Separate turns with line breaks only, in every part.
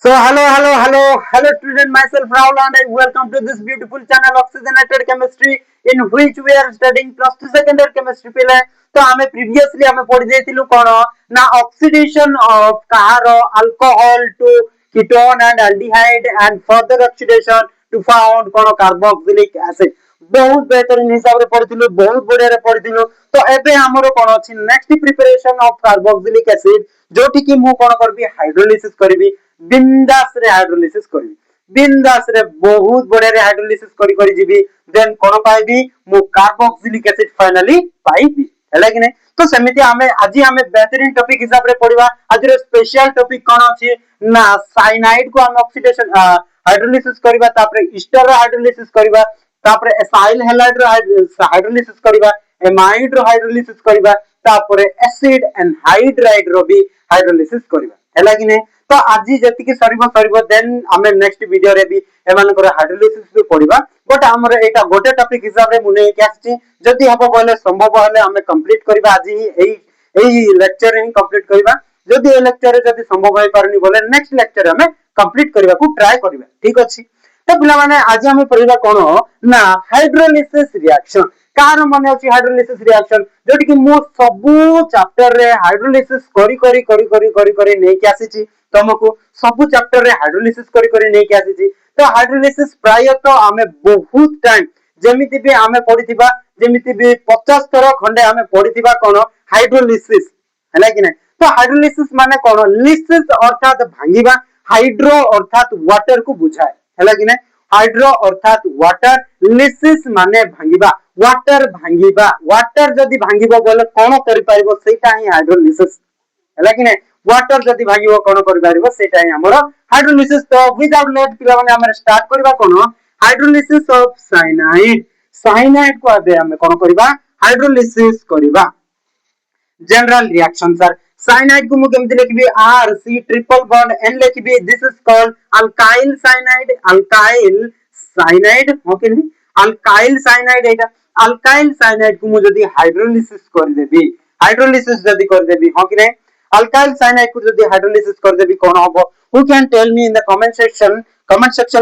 So hello student, myself Rahul and I welcome to this beautiful channel Oxygenated Chemistry in which we are studying plus 2 second year chemistry पिले तो हमें previously हमें पढ़ी देथिलु कोन ना oxidation of car alcohol to ketone and aldehyde and further oxidation to found cone carboxylic acid बहुत बेहतरीन हिसाब रे पढ़िथिलु बहुत बढ़िया रे पढ़िथिलु तो एबे हमरो कोन अछि next preparation of carboxylic acid जोठी कि मु कोन करबी हाइड्रोलिसिस करबी बिंदास रे हाइड्रोलिसिस करबी बिंदास रे बहुत बढ़िया रे हाइड्रोलिसिस करी जीबी देन कोन पाइबी मु कार्बोक्सिलिक एसिड फाइनली पाइबी हैला कि नै तो सेमिति हमें आज हमें बेहतरीन टॉपिक हिसाब रे पढिबा आज रे स्पेशल टॉपिक कोन अछि ना साइनाइड को हम ऑक्सीडेशन हाइड्रोलिसिस करबा तापर ईस्टर हाइड्रोलिसिस करबा तापर एसाइल हैलाइड रो हाइड्रोलिसिस करबा एमाइड रो हाइड्रोलिसिस करबा तापर एसिड एनहाइड्राइड रो भी हाइड्रोलिसिस करबा हैला कि नै तो आज जति सरबो देन हमें नेक्स्ट वीडियो रे भी एमान को हाइड्रोलिसिस भी पढिबा बट हमर एटा गोटे टॉपिक हिसाब रे मुने के आछि जति हबो बोले संभव हले हमें कंप्लीट करबा आज ही एई लेक्चर ही कंप्लीट करबा जदि ए लेक्चर रे जदि संभव होय पारनी बोले नेक्स्ट लेक्चर हमें कंप्लीट करबा को ट्राई करबा ठीक अछि तो पिला माने आज हमें पढिबा कोन ना हाइड्रोलिसिस रिएक्शन कार माने अछि हाइड्रोलिसिस रिएक्शन जोटी कि मो सबु चैप्टर रे हाइड्रोलिसिस करी नै के आसी तुमको सबु चैप्टर रे हाइड्रोलिसिस करी नै के आसी तो हाइड्रोलिसिस प्राय तो हमें बहुत टाइम जेमिति भी हमें पढिथिबा जेमिति भी 50 थर खंडे हमें पढिथिबा कोन हाइड्रोलिसिस हैला कि नै तो हाइड्रोलिसिस माने कोन लिसिस अर्थात भांगीबा हाइड्रो अर्थात वाटर को बुझाए हैला कि नै हाइड्रो अर्थात वाटर लिसिस माने भांगीबा वाटर जदी भांगीबो बोले कोन करि पाइबो सेटा ही हाइड्रोलिसिस हैला कि नै वाटर जदी भांगीबो कोन करि पाइबो सेटा ही हमर हाइड्रोलिसिस तो विदाउट लेट पिला माने हमर स्टार्ट करबा कोन हाइड्रोलिसिस ऑफ साइनाइड को आबे हम कोन करबा हाइड्रोलिसिस करबा जनरल रिएक्शन सर साइनाइड को मु केमति लिखबी R C triple bond N लिखबी this is called alkyl cyanide okay नहीं अल्काइल साइनाइड एटा अल्काइल साइनाइड को मु जदी हाइड्रोलिसिस जदी कर देबी हो कि नहीं अल्काइल साइनाइड को जदी हाइड्रोलिसिस कर देबी कोन होबो who can tell me in the comment section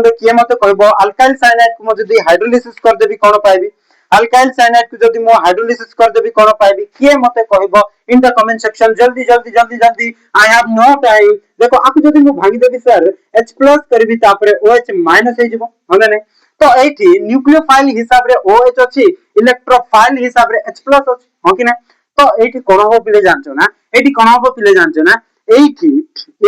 रे किए मते कहबो अल्काइल साइनाइड को मु जदी हाइड्रोलिसिस कर देबी कोन पाइबी अल्काइल साइनाइड को जदी मो हाइड्रोलिसिस कर देबी कोन पाइबी किए मते कहबो इन द कमेंट सेक्शन जल्दी आई हैव नो टाइम देखो आकु जदी मु भांगी देबी सर H+ करबी तापरे OH- हे जिवो होने नै तो एठी न्यूक्लियोफाइल हिसाब रे OH अछि इलेक्ट्रोफाइल हिसाब रे H+ अछि हो कि नै तो एठी कोन हो पिले जानछो ना एठी कोन हो पिले जानछो ना एठी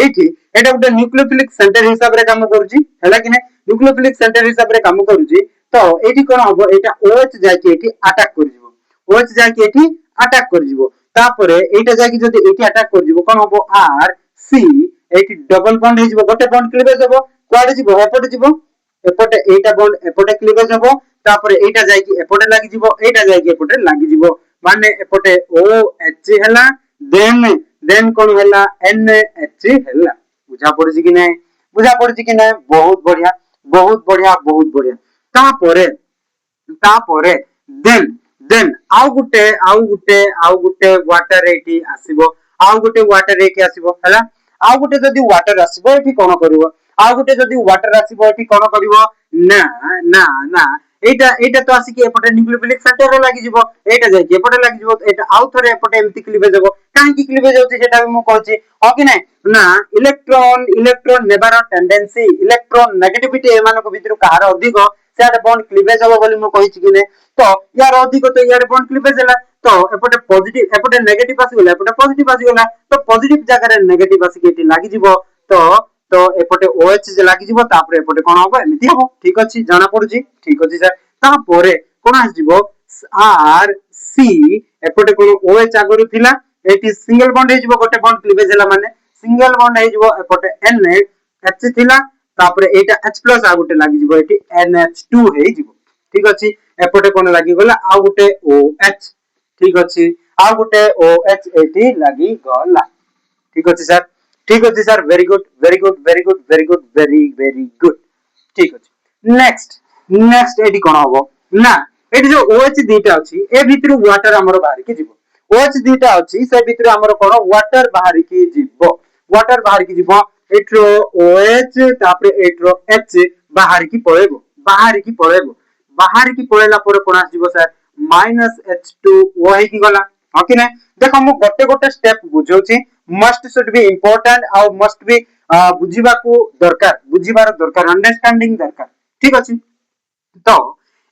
एटा गुटे न्यूक्लियोफिलिक सेंटर हिसाब रे काम करूची हैला कि नै न्यूक्लियोफिलिक सेंटर हिसाब रे काम करूची तो एठी कोन होबो एटा OH जाके एठी अटैक कर जिवो OH जाके एठी अटैक कर जिवो तापरे एटा जाके जदी एठी अटैक कर जिवो कोन होबो R C एठी डबल बॉन्ड हे जिवो गोटे बॉन्ड क्लीवेज होबो क्वाड जिवो एपटे जिवो एपटे एटा बॉन्ड एपटे क्लीवेज होबो तापरे एटा जाके एपटे लागि जिवो एटा जाके एपटे लागि जिवो माने एपटे OH हैला देन कोन हैला NH हैला बुझा पड़छि कि नै बहुत बढ़िया तापरे देन आउ गुटे वाटर एठी आसीबो आउ गुटे वाटर एठी आसीबो हैला आउ गुटे जदी वाटर आसीबो एठी कोन करिवो आउ गुटे जदी वाटर आसीबो एठी कोन करिवो ना एटा तो आसी कि एपटे न्यूक्लियोफिलिक सेंटर रे लागि जिवो एटा जाय कि एपटे लागि जिवो एटा आउ थरे एपटे एम्ति क्लीवेज होबो काहे कि क्लीवेज होछि सेटा भी मु कहछि हो कि नै ना इलेक्ट्रॉन नेबार टेंडेंसी इलेक्ट्रॉन नेगेटिविटी एमान को भितर कहार अधिक सेड बॉन्ड क्लीवेज होबो बोली मु कहिछि कि नै तो यार अधिक तो यार बॉन्ड क्लीवेज हला तो एपटे पॉजिटिव एपटे नेगेटिव आसी गेला एपटे पॉजिटिव आसी गेला तो पॉजिटिव जगह रे नेगेटिव आसी के लागि जिवो तो एपटे OH जे लागि जिवो तापरे एपटे कोन होबो एमिति होबो ठीक अछि जाना पड़ुछि ठीक अछि सर तापरे कोन आसी जिवो R C एपटे कोन OH आगरु थिला एटी सिंगल बॉन्ड हे जिवो गोटे बॉन्ड क्लीवेज हला माने सिंगल बॉन्ड हे जिवो एपटे NH थिला तापरे एटा H+ आ गुटे लागि जिवो एटी NH2 हे जिवो ठीक अछि एपटे कोन लागि गला आ गुटे OH ठीक अछि आ गुटे OH एटी लागि गला ठीक अछि सर वेरी गुड ठीक अछि नेक्स्ट एटी कोन होबो ना एटी जो OH दीटा अछि ए भितर वाटर हमर बाहर के जिवो OH दीटा अछि से भितर हमर कोन वाटर बाहर के जिवो एठरो OH तापर एठरो H बाहर की पळेबो बाहर की पळेला पर कोन आसीबो सर -H2O हे की गला ओके ना देखो मु गोटे गोटे स्टेप बुझौची मस्ट शुड बी इंपोर्टेंट और मस्ट बी बुझीबा को दरकार बुझीबार दरकार अंडरस्टैंडिंग दरकार ठीक अछि तो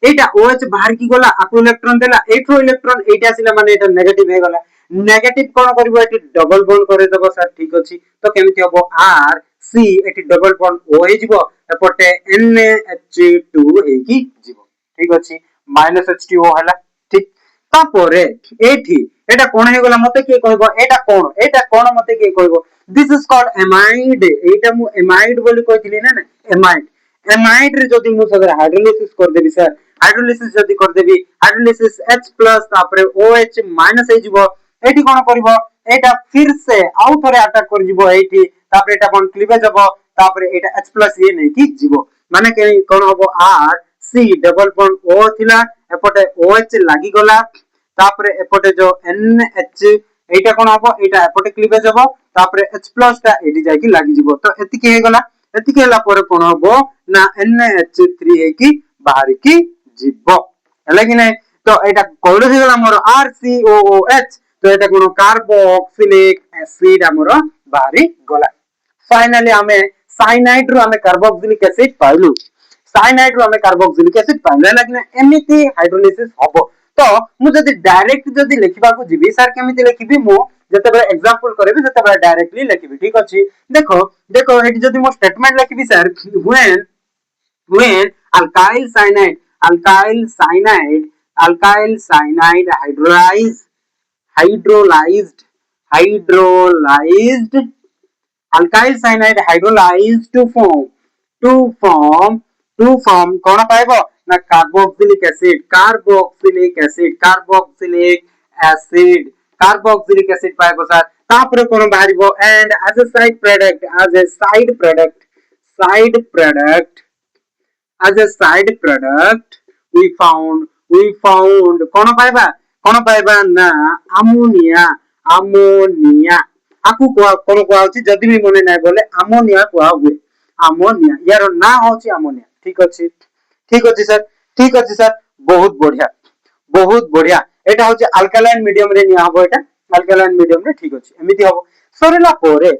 एटा OH बाहर की गला आपो इलेक्ट्रॉन देला एठो इलेक्ट्रॉन एटा आसिला माने एटा नेगेटिव हे गला नेगेटिव कोन करबो एटी डबल बॉन्ड करे देबो सर ठीक अछि तो केमिति हबो R C eighty double bond O हे जिवो एपटे NH2 हे की जिवो ठीक अछि -H2O हला ठीक तापरे एठी एटा कोन हे गला मते के कहबो एटा कोन मते के कहबो दिस इज कॉल्ड एमाइड एटा मु एमाइड बोली कहतिली ना एमाइड एमाइड रे जदी मु सगर हाइड्रोलिसिस कर देबी सर हाइड्रोलिसिस जदी कर देबी हाइड्रोलिसिस H+ तापरे OH- हे जिवो एठी कोन करबो एटा फिर से आउ थरे अटैक कर जिवो एठी तापरे एटा बॉन्ड क्लीवेज हबो तापरे एटा H+ ये नै की जिवो माने के कोन हबो R C double bond O थिला एपटे OH लागि गला तापरे एपटे जो NH एटा कोन हबो एटा एपटे क्लीवेज हबो तापरे H+ ता एठी जाकी लागि जिवो तो एति के हे गला एति के हला पर कोन हबो ना NH3 हे की बाहर की जिवो हला कि नै तो एटा कोड हे गला मोर RCOOH तो एटा कोन कार्बोक्सिलिक एसिड हमर बाहरी गला फाइनली हमें साइनाइड रो हमें कार्बोक्सिलिक एसिड पाइलु साइनाइड रो हमें कार्बोक्सिलिक एसिड पाइलु लेकिन एमिति हाइड्रोलिसिस हबो तो मु जदी डायरेक्ट जदी लिखिबा को जिबी सर केमिति लिखिबी मु जते बेले एग्जांपल करबी जते बेले डायरेक्टली लिखिबी ठीक अछि देखो देखो एटी जदी मु स्टेटमेंट लिखिबी sir when alkyl cyanide hydrolyzed alkyl cyanide hydrolyzed to form कोन पाइबो ना कार्बोक्सिलिक एसिड पाइबो सर तापर कोन बाहरिबो and as a side product we found कोन पाइबा ना अमोनिया आकु कोन को आउची जदी भी मने नै बोले अमोनिया को हुए अमोनिया यार ना होची अमोनिया ठीक अछि सर बहुत बढ़िया एटा होची अल्कालाइन मीडियम रे निया हबो एटा अल्कालाइन मीडियम रे ठीक अछि एमिति हबो सरिला परे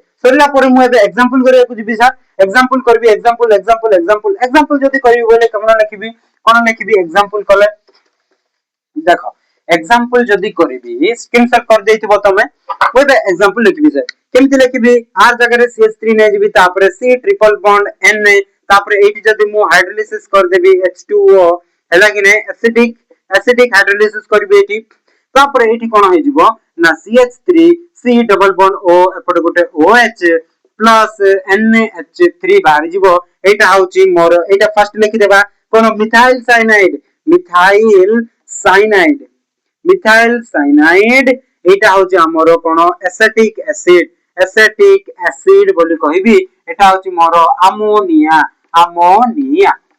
मु एबे एग्जांपल करे को जिबी सर एग्जांपल करबी एग्जांपल जदी करबी बोले कोन लिखिबी एग्जांपल कले देखो एग्जांपल जदी करबी स्क्रीनशॉट कर देइथिबो तमे ओबे एग्जांपल लिखबी सर केमति लिखबी R जगह रे CH3 नै जिबी तापरे C ट्रिपल बॉन्ड N तापरे एटी जदी मु हाइड्रोलिसिस कर देबी H2O हैला कि नै एसिडिक हाइड्रोलिसिस करबी एटी तापरे एटी कोन हे जिवो ना CH3 C double bond O एपटे गोटे OH प्लस NH3 बाहर जिवो एटा होची मोर एटा फर्स्ट लिखि देबा कोन मिथाइल साइनाइड एटा होची हमर कोन एसिटिक एसिड बोली कहबी एटा होची मोर अमोनिया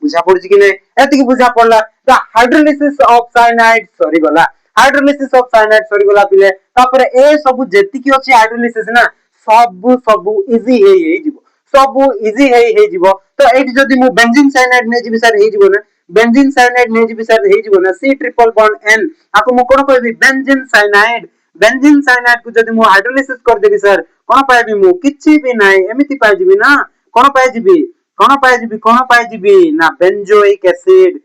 बुझा पड़छि कि नै एति कि बुझा पड़ला द हाइड्रोलिसिस ऑफ साइनाइड सरी गला पिले तापर ए सब जेति कि अछि हाइड्रोलिसिस ना सब इजी हे जिवो तो एटी जदी मु बेंजीन साइनाइड नै जिबी सर हे जिवो ना बेंजीन साइनाइड नै जिबी सर हे जिवो ना C ट्रिपल बॉन्ड N आको मु कोन कहबी बेंजीन साइनाइड को जदी मु हाइड्रोलिसिस कर देबी सर कोन पाइबी मु किछि भी नै एमिति पाइ जिबी ना कोन पाइ जिबी ना बेंजोइक एसिड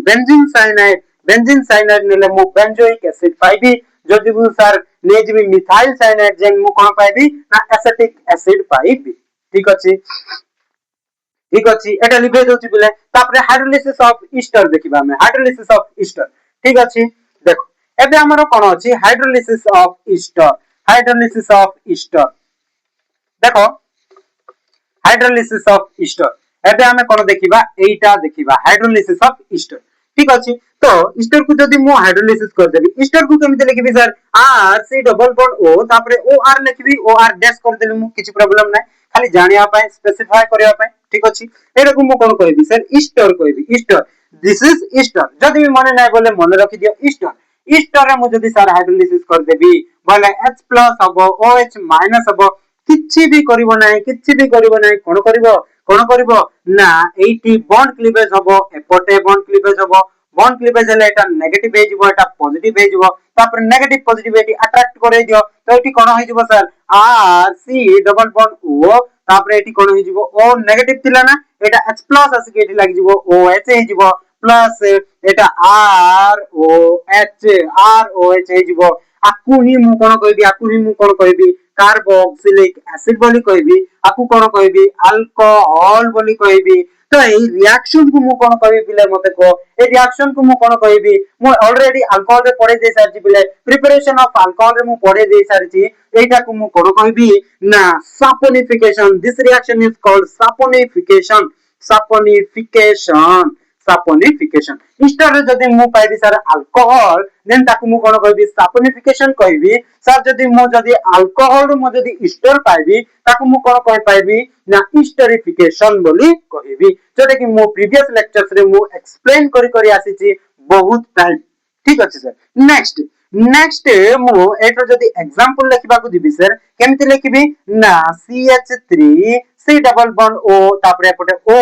बेंजीन साइनाइड नेले मु बेंजोइक एसिड पाइबी जदी मु सर नै जिबी मिथाइल साइनाइड जेन मु कोन पाइबी ना एसिटिक एसिड पाइबी ठीक अछि एटा लिखे दोछि बिले तापरे हाइड्रोलिसिस ऑफ ईस्टर देखिबा में हाइड्रोलिसिस ऑफ ईस्टर ठीक अछि देखो एबे हमरो कोन अछि हाइड्रोलिसिस ऑफ ईस्टर देखो हाइड्रोलिसिस ऑफ ईस्टर एबे हमें कोन देखिबा एटा देखिबा हाइड्रोलिसिस ऑफ ईस्टर ठीक अछि तो ईस्टर को जदी मु हाइड्रोलिसिस कर देबी ईस्टर को केमिते लिखिबी sir R C double bond O तापरे OR लिखिबी OR डैश कर देली मु किछि प्रॉब्लम नै खाली जानिया पाए स्पेसिफाई करिया पाए ठीक अछि एटा को मु कोन कहबी सर ईस्टर कहबी ईस्टर दिस इज ईस्टर जदी भी मने नै बोले मन रखि दियो ईस्टर रे मु जदी सर हाइड्रोलिसिस कर देबी बोले H प्लस हबो OH माइनस हबो किछि भी करिवो नाही कोन करिवो ना एठी बॉन्ड क्लीवेज हबो एपोटे बॉन्ड क्लीवेज हबो बॉन्ड क्लीवेज हेले एटा नेगेटिव हे जिवो एटा पॉजिटिव हे जिवो तापर नेगेटिव पॉजिटिविटी अट्रैक्ट करे दियो तो एठी कोन हे जिवो sir R C double bond O तापर एठी कोन हे जिवो O नेगेटिव थिला ना एटा H प्लस आसी के एठी लागि जिवो OH हे जिवो प्लस एटा ROH हे जिवो आकु ही मु कोन कहबी कार्बोक्सिलिक एसिड बोली कहबी आकु कोन कहबी अल्कोहल बोली कहबी तो ए रिएक्शन को मु कोन कहबी पिले मते को ए रिएक्शन को मु कोन कहबी मु ऑलरेडी अल्कोहल रे पढ़े दे सारची पिले प्रिपरेशन ऑफ अल्कोहल रे मु पढ़े दे सारची एटा को मु कोन कहबी ना saponification this reaction is called saponification ester रे जदी मु पाइबी सर अल्कोहल देन ताकु मु कोन कहबी सपोनिफिकेशन कहबी सर जदी अल्कोहल रो मु जदी इस्टर पाइबी ताकु मु कोन कहि पाइबी ना इस्टरिफिकेशन बोली कहबी जोटा कि मु प्रीवियस लेक्चर्स रे मु एक्सप्लेन करी आसीची बहुत टाइम ठीक अछि सर नेक्स्ट मु एटर जदी एग्जांपल लिखबा को दिबी सर केमति लिखबी ना CH3 C double bond O तापरे एपटे O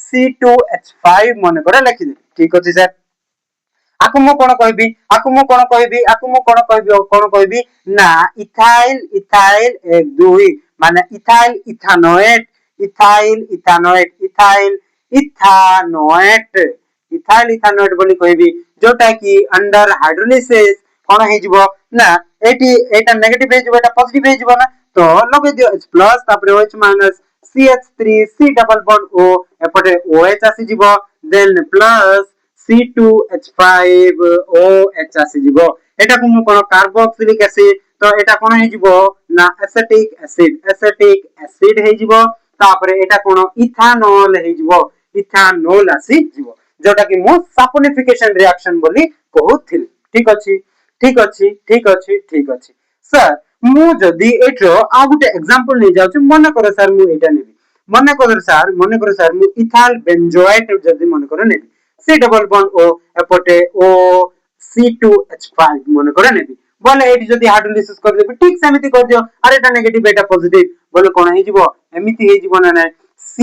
C2H5 मन करे लिखि दे ठीक अछि सर आकु मु कोन कहबी ना इथाइल 1 2 माने इथाइल इथानोएट बोली कहबी जोटा कि अंडर हाइड्रोलिसिस कोन हे जिवो ना एटा नेगेटिव हे जिवो एटा पॉजिटिव हे जिवो ना तो लगे दियो H प्लस तापर OH minus CH3 C double bond O एपटे OH आसी जिवो देन प्लस C2H5 OH आसी जिवो एटा को मु कोन कार्बोक्सिलिक एसिड तो एटा कोन हे जिवो ना एसिटिक एसिड हे जिवो तापर एटा कोन इथानॉल हे जिवो इथानॉल आसी जिवो जोटा कि मु सपोनिफिकेशन रिएक्शन बोली कहूथिल ठीक अछि सर मु जदी एठो आ गुटे एग्जांपल नै जाउ मन करे सर मु एटा नेबी मन करे सर मु इथाइल बेंजोएट जदी मन करे नेबी C double bond O एपटे O C2H5 मन करे नेबी बोले एठी जदी हाइड्रोलिसिस कर देबी ठीक सेमिति कर दियो अरे एटा नेगेटिव एटा पॉजिटिव बोले कोन हे जिवो एमिति हे जिवो ना C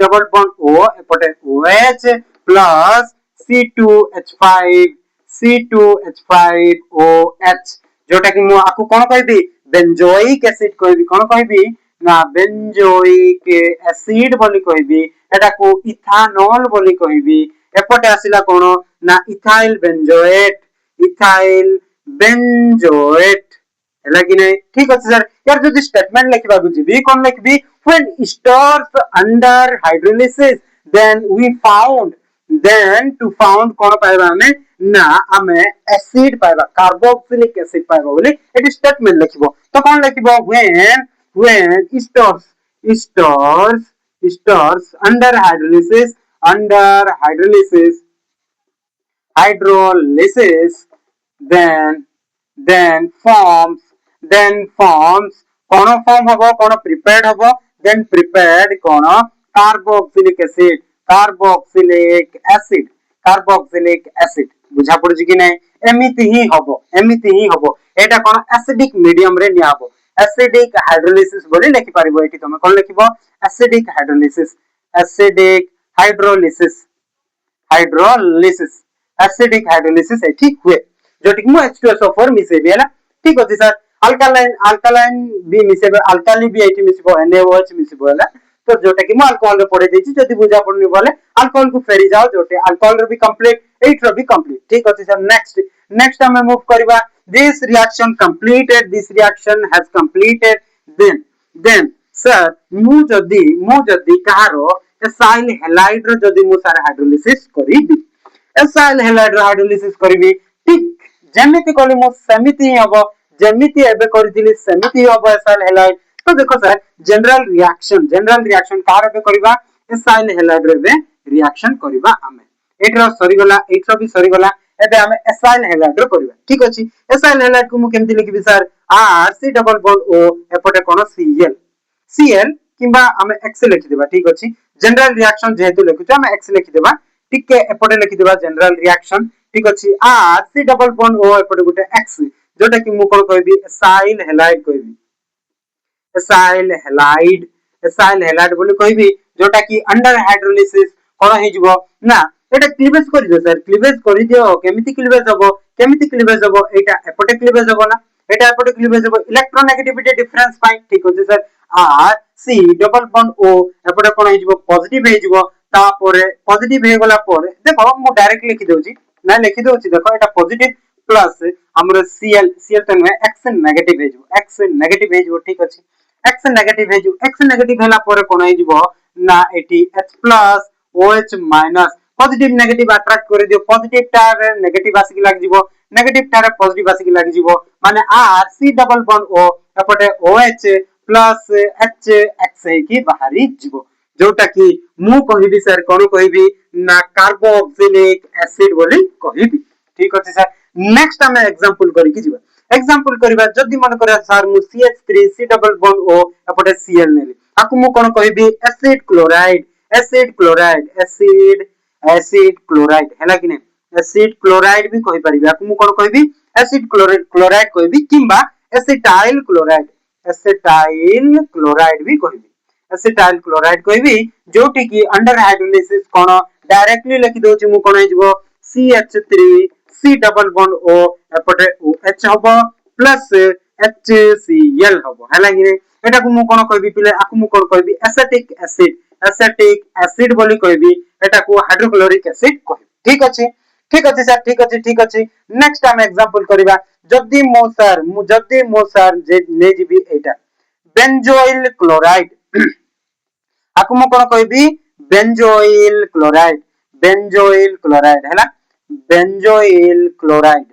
double bond O एपटे OH plus C2H5OH जोटा कि मु आकु कोन कहबी बेंजोइक एसिड कहबी कोन कहबी ना बेंजोइक एसिड बोली कहबी एटा को इथानॉल बोली कहबी एपटे आसिला कोन ना इथाइल बेंजोएट हला कि नै ठीक अछि सर यार जदी स्टेटमेंट लिखबा को जिबी कोन लिखबी when esters under hydrolysis then to found कोन पाइबा हमें ना हमें एसिड पाइबा कार्बोक्सिलिक एसिड पाइबा बोली एटी स्टेटमेंट लिखबो तो कोन लिखबो when stars under hydrolysis then forms cone form हबो कोन प्रिपेयर्ड हबो then prepared कोन कार्बोक्सिलिक एसिड बुझा पड़छि कि नै एमिति ही हबो एटा कोन एसिडिक मीडियम रे नियाबो एसिडिक हाइड्रोलिसिस बोली लिखि पारिबो एठी तमे कोन लिखिबो एसिडिक हाइड्रोलिसिस एठी हुए जोटी मु H2SO4 मिसेबी हला ठीक अछि सर अल्कालाइन भी मिसेबे अल्काली भी एठी मिसिबो NaOH मिसिबो हला तो जोटा कि मु अल्कोहल रे पढ़े देछि जदी बुझा पड़नी बोले अल्कोहल को फेरी जाओ जोटे अल्कोहल रे भी कंप्लीट एट रे भी कंप्लीट ठीक अछि सर नेक्स्ट हम मूव करबा this reaction has completed then sir मु जदी कहारो एसाइल हैलाइड रो जदी मु सारा हाइड्रोलिसिस करिबी एसाइल हैलाइड रो हाइड्रोलिसिस करिबी ठीक जेमिति कोली मु समिति हबो जेमिति एबे करथिली समिति हबो एसाइल हैलाइड तो देखो सर जनरल रिएक्शन कार पे करबा एसाइल हैलाइड रे रिएक्शन करबा हमें एटरो सरी गला एबे हमें एसाइल हैलाइड रो करबा ठीक अछि एसाइल हैलाइड को मु केमति लिखबी sir RC double bond O एपटे कोन Cl किबा हमें X लिखि देबा ठीक अछि जनरल रिएक्शन जेहेतु लिखु हमें X लिखि देबा ठीक के एपटे लिखि देबा जनरल रिएक्शन ठीक अछि RC डबल बॉन्ड O एपटे गुटे X जोटा कि मु कोन कहबी एसाइल हैलाइड कहबी एसाइल हैलाइड बोली कहबी जोटा कि अंडर हाइड्रोलिसिस कोन हे जिवो ना एटा क्लीवेज कर दियो सर क्लीवेज कर दियो केमिति क्लीवेज हबो एटा एपोटे क्लीवेज हबो ना एटा एपोटे क्लीवेज हबो इलेक्ट्रोनेगेटिविटी डिफरेंस पाई ठीक होचे sir R C double bond O एपोटे कोन हे जिवो पॉजिटिव हे जिवो तापरे पॉजिटिव हे गला परे देखो मु डायरेक्ट लिखि दोची ना लिखि दोची देखो एटा पॉजिटिव प्लस हमर सीएल तने एक्स नेगेटिव हे जिवो ठीक अछि एक्स नेगेटिव हैला परे कोन हे जिवो ना eighty H plus OH minus positive negative attract कर दियो पॉजिटिव टार नेगेटिव आसी लाग जिवो नेगेटिव टार पॉजिटिव आसी लाग जिवो माने R C double bond O एपटे OH plus H X है कि बाहरी जिवो जोटा कि मु कहिबी सर कोन कहिबी ना कार्बोक्सिलिक एसिड बोली कहिबी ठीक अछि सर नेक्स्ट हम एग्जांपल करि कि जिवो एग्जांपल करबा जदी मन करे सर मु CH3 C double bond O एपटे Cl नेली आकु मु कोन कहिबी एसिड क्लोराइड एसिड क्लोराइड हैला कि नै एसिड क्लोराइड भी कहि परिबा आकु मु कोन कहिबी एसिड क्लोराइड कहिबी किंबा एसिटाइल क्लोराइड भी कहिबी एसिटाइल क्लोराइड कहिबी जोटी कि अंडर हाइड्रोलिसिस कोन डायरेक्टली लिखि दोची मु कोन हिजबो CH3 C double bond O एपटे OH हबो प्लस HCl हबो हैला कि नै एटा को मु कोन कहबी पिले आकु मु कोन कहबी एसिटिक एसिड बोली कहबी एटा को हाइड्रोक्लोरिक एसिड कहबी ठीक अछि सर ठीक अछि नेक्स्ट हम एग्जांपल करबा जदी मो सर जे ने जीबी एटा बेंजोइल क्लोराइड आकु मु कोन कहबी बेंजोइल क्लोराइड हैला बेंजोइल क्लोराइड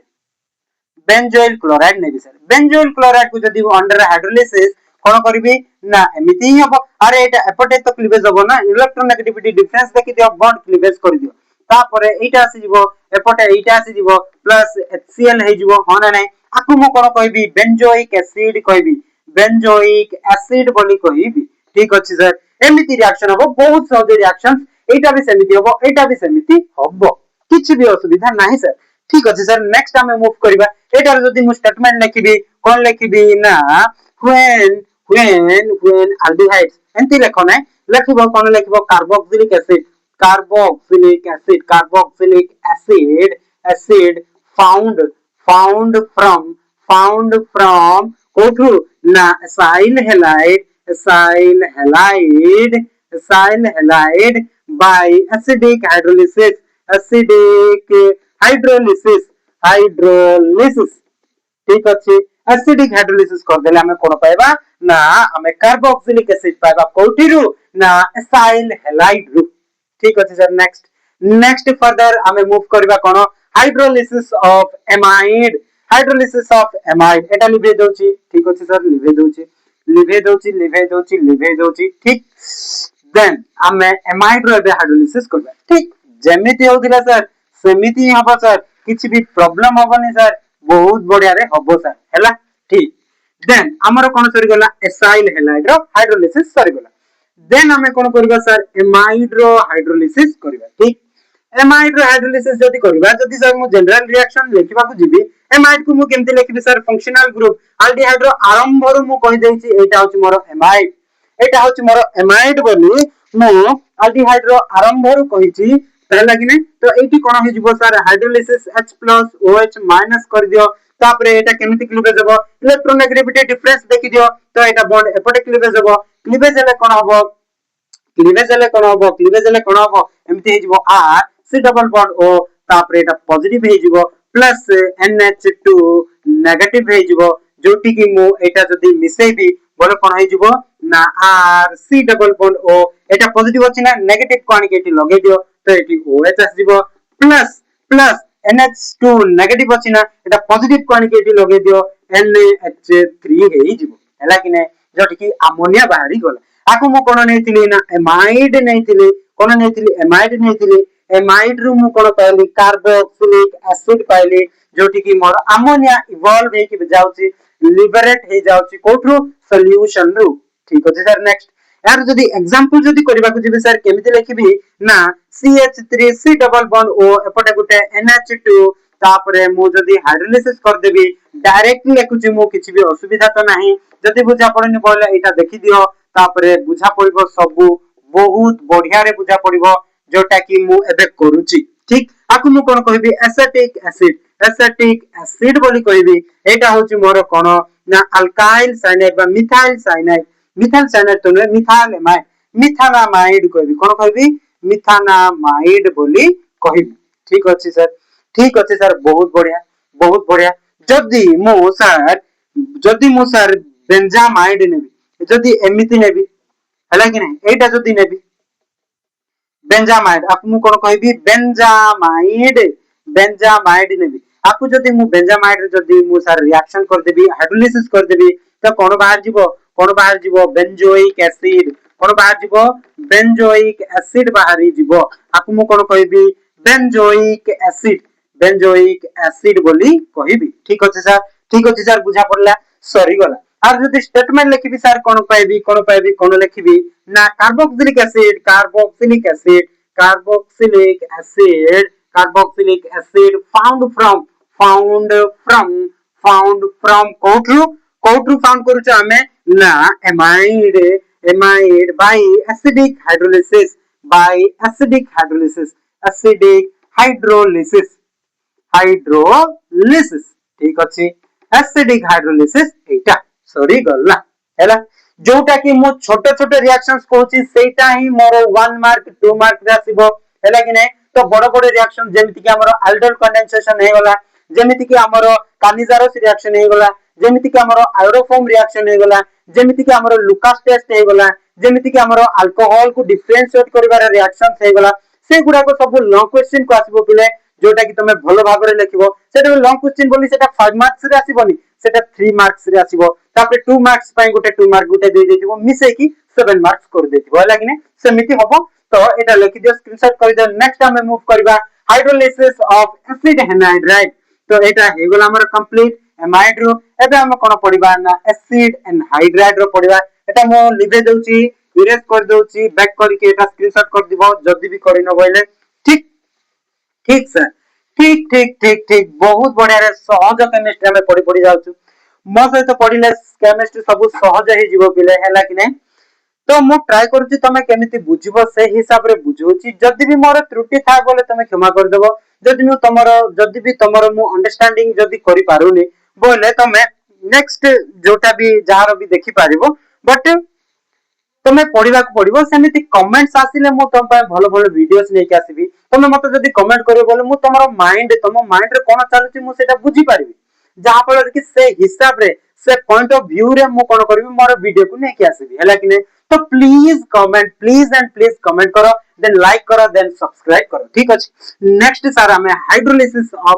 ने सर बेंजोइल क्लोराइड को जदी अंडर हाइड्रोलिसिस कोन करबी ना एमिति ही हबो अरे एटा एपटे तो क्लीवेज हबो ना इलेक्ट्रोनेगेटिविटी डिफरेंस देखि दियो बॉन्ड क्लीवेज कर दियो तापरे एटा आसी जिवो एपटे एटा आसी जिवो प्लस HCl हे जिवो होना नै आकु मु कोन कहबी बेंजोइक एसिड बोली कहबी ठीक अछि सर एमिति रिएक्शन हबो बहुत सहज रिएक्शन एटा भी सेमिति हबो किछ भी असुविधा नाही सर ठीक अछि सर नेक्स्ट हम मूव करबा एटा जदी मु स्टेटमेंट लिखिबी कोन लिखिबी ना when aldehydes एंती लेखो नै लिखिबो कोन लिखिबो कार्बोक्सिलिक एसिड found from कोठु ना acyl halide by acidic hydrolysis ठीक अछि एसिडिक हाइड्रोलिसिस कर देले हमें कोन पाइबा ना हमें कार्बोक्सिलिक एसिड पाइबा कोठिरु ना एसाइल हैलाइड रु ठीक अछि सर नेक्स्ट फर्दर हमें मूव करबा कोन hydrolysis of amide Etah live दोची ठीक अछि सर लिभे दोची ठीक देन हमें एमाइड रो हाइड्रोलिसिस करबा ठीक जेमिति होदिला सर सेमिति हबो सर किछि भी प्रॉब्लम हबनी सर बहुत बढ़िया रे हबो सर हैला ठीक देन हमर कोन सरी गला एसाइल हैलाइड रो हाइड्रोलिसिस सरी गला देन हमें कोन करबा सर एमाइड रो हाइड्रोलिसिस करबा ठीक एमाइड रो हाइड्रोलिसिस जदी करबा जदी सर मु जनरल रिएक्शन लिखिबा को जिबी एमाइड को मु केमते लिखिबी सर फंक्शनल ग्रुप आल्डिहाइड रो आरंभ रो मु कहि देछि एटा होछि मोर एमाइड बोली मु आल्डिहाइड रो आरंभ रो कहिछि पहला कि नै तो एटी कोन हे जिवो sir hydrolysis H + OH minus कर दियो तापरे एटा केमिति क्लीवेज हबो इलेक्ट्रोनेगेटिविटी डिफरेंस देखि दियो तो एटा बॉन्ड एपटे क्लीवेज हबो क्लीवेज हले कोन हबो एमिति हे जिवो R C double bond O तापरे एटा पॉजिटिव हे जिवो प्लस NH2 नेगेटिव हे जिवो जोटी कि मु एटा जदी मिसेबी बोले कोन हे जिवो ना R C double bond O एटा पॉजिटिव अछि ना नेगेटिव क्वांटिटी लगे दियो तो एटी OH आसी जिवो प्लस NH2 नेगेटिव अछि ना एटा पॉजिटिव क्वांटिटी लगे दियो NH3 हे जिवो हैला कि नै जोटी कि अमोनिया बाहरी गला आकु मु कोन नेथिली ना एमाइड नेथिली एमाइड रु मु कोन पाइली कार्बोक्सिलिक एसिड पाइली जोटी कि मोर अमोनिया इवॉल्व हे कि जाउची लिबरेट हे जाउची कोठरु सॉल्यूशन रु ठीक अछि सर नेक्स्ट यार जदी एग्जांपल जदी करबा को जिबे सर केमिति लिखिबी ना CH3 C double bond O एपटे गुटे NH2 तापरे मु जदी हाइड्रोलिसिस कर देबी डायरेक्टली लिखुची मु किछि भी असुविधा तो नाही जदी बुझा पड़नी बोले एटा देखि दियो तापरे बुझा पड़िबो सब बहुत बढ़िया रे बुझा पड़िबो जोटा कि मु एबे करूची ठीक आकु मु कोन कहबी एसिटिक एसिड बोली कहबी एटा होची मोर कोन ना अल्काइल साइनाइड बा मिथाइल साइनाइड तो न मिथानामाइड कहबी कोन कहबी मिथानामाइड बोली कहबी ठीक अछि सर बहुत बढ़िया जदी मु सर बेंजामाइड नेबी जदी एमिति नेबी हला कि नै एटा जदी नेबी बेंजामाइड आपु कोन कहबी बेंजामाइड नेबी आपु जदी मु बेंजामाइड जदी मु सर रिएक्शन कर देबी हाइड्रोलिसिस कर देबी त कोन बाहर जीवो बेंजोइक एसिड कोन बाहर जीवो बेंजोइक एसिड बाहरी जीवो आपु मु कोन कहबी बेंजोइक एसिड बोली कहबी ठीक अछि सर बुझा पड़ला सरी गला आर जदी स्टेटमेंट लिखिबी सर कोन पाइबी कोन लिखिबी ना कार्बोक्सिलिक एसिड फाउंड फ्रॉम कोट्रू फाउंड करूछ हमें ना एमाइड बाय एसिडिक हाइड्रोलिसिस ठीक अछि एसिडिक हाइड्रोलिसिस एटा सॉरी गल्ला हैला जोटा कि मो छोटे छोटे रिएक्शंस कहूची सेटा ही मोर 1 मार्क 2 मार्क रे आसीबो हैला कि नै तो बड़ बड़ रिएक्शन जेमिति कि हमर अल्डेल कंडेंसेशन हे गला जेमिति कि हमर कानिजारोस रिएक्शन हे गला जेमिति कि हमर आयोडोफॉर्म रिएक्शन हे गला जेमिति कि हमर लुकास टेस्ट हे गला जेमिति कि हमर अल्कोहल को डिफरेंशिएट करबार रिएक्शन हे गला से गुडा को सब लॉन्ग क्वेश्चन को आसीबो पिले जोटा कि तमे भलो भाग रे लिखिबो सेटा लॉन्ग क्वेश्चन बोली सेटा 5 मार्क्स रे आसीबोनी सेटा 3 मार्क्स रे आसीबो तापर 2 मार्क्स पय गुटे 2 मार्क गुटे दे देतिबो मिसे कि 7 मार्क्स कर देतिबो हला कि नै सेमिति हबो तो एटा लिखि दियो स्क्रीनशॉट कर दियो नेक्स्ट हम मूव करबा हाइड्रोलिसिस ऑफ एसिड एनहाइड्राइड तो एटा हे गेला हमर कंप्लीट एमाइड रो एबे हम कोन पढिबा ना एसिड एनहाइड्राइड रो पढिबा एटा मो लिखे दउची इरेज कर दउची बैक करके एटा स्क्रीनशॉट कर दिबो जदी भी करि न बोइले ठीक सर ठीक बहुत बढ़िया रे सहज केमिस्ट्री में पढ़ी जाउछु मो सहित पढ़िले केमिस्ट्री सब सहज ही जीवो पिले हैला कि नै तो मु ट्राई करूची तमे केमिति बुझिबो से हिसाब रे बुझौची जदी भी मोर त्रुटि था बोले तमे क्षमा कर देबो जदी भी तमरो मु अंडरस्टैंडिंग जदी करि पारुनी बोले तमे नेक्स्ट जोटा भी जहार भी देखि पारिबो बट तमे पढिबा को पडिबो सेमिति कमेंट्स आसिले मु तम पय भलो भलो वीडियोस लेके आसीबी तमे मते जदी कमेंट करियो बोले मु तमरो माइंड रे कोन चालुची मु सेटा बुझी पारिबी जहा पर कि से हिसाब रे से पॉइंट ऑफ व्यू रे मु कोन करबी मोर वीडियो को लेके आसीबी हैला कि नै तो प्लीज कमेंट करो देन लाइक करो देन सब्सक्राइब करो ठीक अछि नेक्स्ट सारा में हाइड्रोलिसिस ऑफ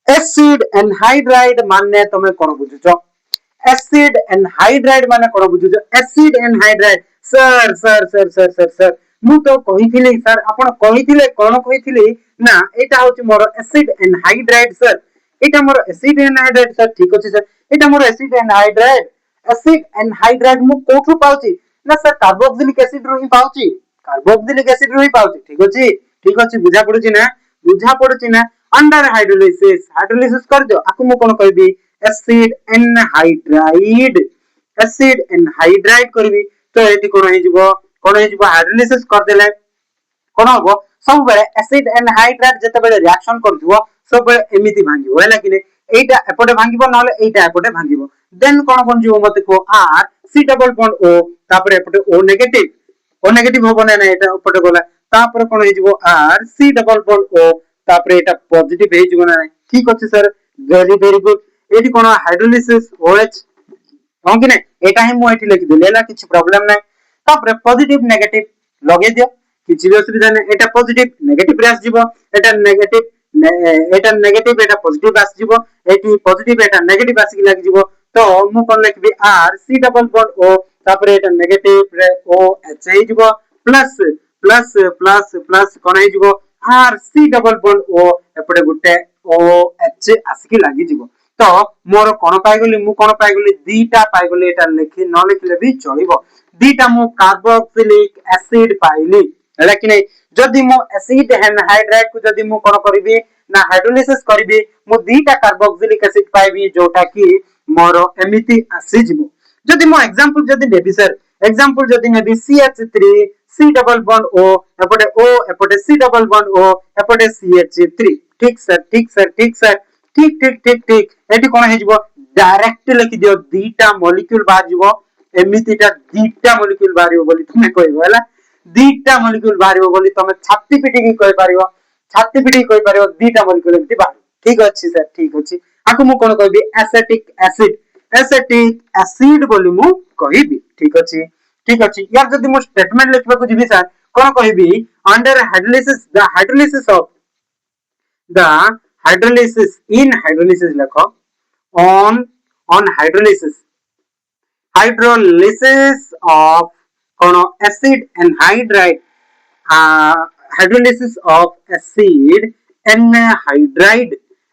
एसिड एनहाइड्राइड माने तमे कोन बुझुचो एसिड एनहाइड्राइड माने कोन बुझुचो एसिड एनहाइड्राइड सर मु तो कहिथिले सर आपण कहिथिले कोन कहिथिले ना एटा होची मोर एसिड एनहाइड्राइड सर एटा मोर एसिड एनहाइड्राइड सर ठीक अछि सर एटा मोर एसिड एनहाइड्राइड मु कोठु पाउची ना सर कार्बोक्सिलिक एसिड रो ही पाउची ठीक अछि बुझा पडुची ना अंडर हाइड्रोलिसिस कर दो आकु मु कोन कहबी एसिड एनहाइड्राइड करबी तो एति कोन हे जिवो हाइड्रोलिसिस कर देले कोन होबो सब बेले एसिड एनहाइड्राइड जते बेले रिएक्शन करथिबो सब बेले एमिति भांगिबो हैला कि नै एटा एपटे भांगिबो नाले एटा एपटे भांगिबो देन कोन बन जिवो मते को R C double bond O तापर एपटे ओ नेगेटिव होबो नै एटा एपटे गला तापर कोन हे जिवो R C double bond O तापर एटा पॉजिटिव हे जिवो नै ठीक अछि सर वेरी गुड एटी कोन हाइड्रोलिसिस ओएच हम कि नै एटा ही मु एठी लिखि देलेला किछ प्रॉब्लम नै तापर पॉजिटिव नेगेटिव लगे दियो किछ भी असुविधा नै एटा पॉजिटिव नेगेटिव रे आस जिवो एटा नेगेटिव एटा पॉजिटिव आस जिवो एटी पॉजिटिव एटा नेगेटिव आस कि लाग जिवो तो मु कोन लिखबी R C double bond O तापर एटा नेगेटिव रे ओ एच हे जिवो प्लस कोन हे जिवो R C double bond O एपटे गुटे ओ एच आस कि लाग जिवो तो मोर कोन पाइगली मु कोन पाइगली दीटा पाइगली एटा लिखि न लिखले भी चलिबो दीटा मु कार्बोक्सिलिक एसिड पाइली हैला कि नै जदी मु एसिड एनहाइड्राइड को जदी मु कोन करबी ना हाइड्रोलिसिस करबी मु दीटा कार्बोक्सिलिक एसिड पाइबी जोटा कि मोर एमिति आसी जिवो जदि मो एग्जांपल जदि नेबी सर एग्जांपल जदि नेबी CH3 C double bond O एपटे C double bond O एपटे CH3 ठीक सर ठीक सर ठीक सर ठीक ठीक ठीक ठीक एटी कोन हे जिवो डायरेक्ट लिखि दियो दीटा मॉलिक्यूल बाहर जिवो एमितिटा दीटा मॉलिक्यूल बाहरियो बोली तुमे कहबो हला दीटा मॉलिक्यूल बाहरियो बोली तुमे छाती पिटी की कहि पारियो छाती पिटी कहि पारियो दीटा मॉलिक्यूल एमिति बाहर ठीक अछि सर ठीक अछि आकु मु कोन कहबी एसिटिक एसिड बोली मु कहबी ठीक अछि यार जदि मु स्टेटमेंट लिखबा को जिबी सर कोन कहबी under the hydrolysis in hydrolysis lekho on hydrolysis of kono acid anhydride hydrolysis of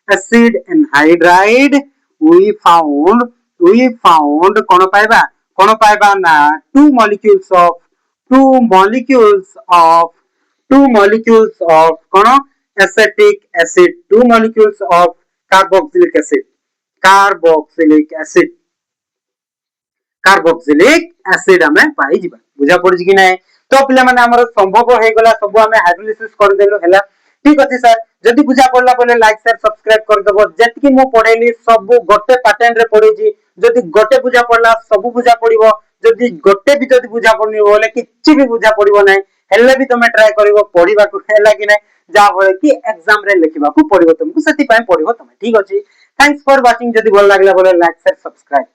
acid anhydride we found kono paiba na two molecules of kono acetic acid, two molecules of carboxylic acid हमें पाई जिबा बुझा पड़छि कि नै तो पिला माने हमर संभव हे गला सब हमें हाइड्रोलिसिस कर देलो हला ठीक अछि सर जदि बुझा पड़ला बोले लाइक शेयर सब्सक्राइब कर देबो जेतकी मो पढेली सब गोटे पैटर्न रे पढिछि जदि गोटे बुझा पड़ला सब बुझा पड़िबो जदि गोटे भी जदि बुझा पड़नी बोले किछि भी बुझा पड़िबो नै हेले भी तमे ट्राई करिवो पढिबा को हेला कि नै जा होय कि एग्जाम रे लिखिबा को पड़िबो तुमको सेति पय पड़िबो तमे ठीक अछि थैंक्स फॉर वाचिंग जदि भल लागला बोले लाइक शेयर सब्सक्राइब